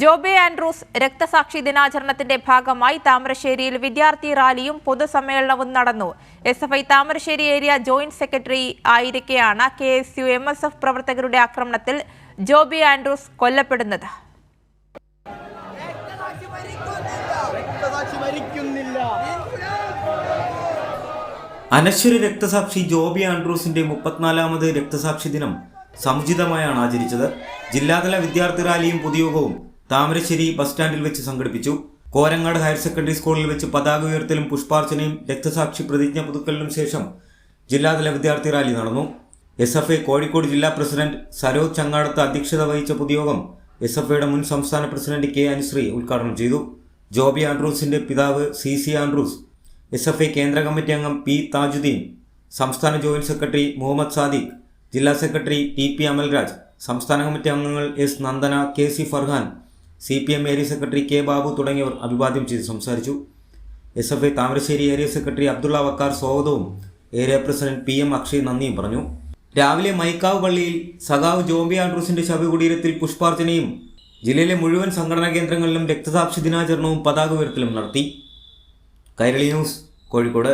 Joby Andrews രക്തസാക്ഷി ദിനാചരണത്തിന്റെ ഭാഗമായി താമരശ്ശേരിയിൽ വിദ്യാർത്ഥി റാലിയും പൊതുസമ്മേളനവും നടന്നു. SFI Thamarassery area joint secretary ആയിരിക്കെയാണ് KSU MSF പ്രവർത്തകരുടെ ആക്രമണത്തിൽ ജോബി ആൻഡ്രൂസ് കൊല്ലപ്പെടുന്നത്. അനശ്വര രക്തസാക്ഷി ജോബി ആൻഡ്രൂസിന്റെ 34ാമത് രക്തസാക്ഷി ദിനം സമുചിതമായാണ് ആചരിച്ചത്. ജില്ലാതല വിദ്യാർത്ഥി റാലിയും പൊതുയോഗവും താമരശ്ശേരി ബസ് സ്റ്റാൻഡിൽ വെച്ച് സംഘടിപ്പിച്ചു. കോരങ്ങാട് ഹയർ സെക്കൻഡറി സ്കൂളിൽ വെച്ച് പതാക ഉയർത്തലും പുഷ്പാർച്ചനയും രക്തസാക്ഷി പ്രതിജ്ഞ പുതുക്കലിനും ശേഷം ജില്ലാതല വിദ്യാർത്ഥി റാലി നടന്നു. SFI കോഴിക്കോട് ജില്ലാ പ്രസിഡന്റ് സരോജ് ചങ്ങാടത്ത് അധ്യക്ഷത വഹിച്ച പൊതുയോഗം SFIയുടെ മുൻ സംസ്ഥാന പ്രസിഡന്റ് K അനുശ്രീ ഉദ്ഘാടനം ചെയ്തു. ജോബി ആൻഡ്രൂസിന്റെ പിതാവ് CC ആൻഡ്രൂസ്, SFI കേന്ദ്ര കമ്മിറ്റി അംഗം P താജുദ്ദീൻ, സംസ്ഥാന ജോയിന്റ് സെക്രട്ടറി മുഹമ്മദ് സാദിഖ്, ജില്ലാ സെക്രട്ടറി TP അമൽരാജ്, സംസ്ഥാന കമ്മിറ്റി അംഗങ്ങൾ S Nandana, KC Farhan, CPM area secretary K Babu തുടങ്ങിയവർ അഭിവാദ്യം ചെയ്ത് സംസാരിച്ചു. SFI Thamarassery area secretary Abdulla Waqar സ്വാഗതവും ഏരിയ പ്രസിഡന്റ് PM അക്ഷയ് നന്ദിയും പറഞ്ഞു. രാവിലെ മൈക്കാവ് പള്ളിയിൽ സഖാവ് ജോബി ആൻഡ്രൂസിന്റെ ശവകുടീരത്തിൽ പുഷ്പാർച്ചനയും ജില്ലയിലെ മുഴുവൻ സംഘടനാ കേന്ദ്രങ്ങളിലും രക്തസാക്ഷി ദിനാചരണവും പതാക ഉയർത്തലും നടത്തി. കൈരളി ന്യൂസ്, കോഴിക്കോട്.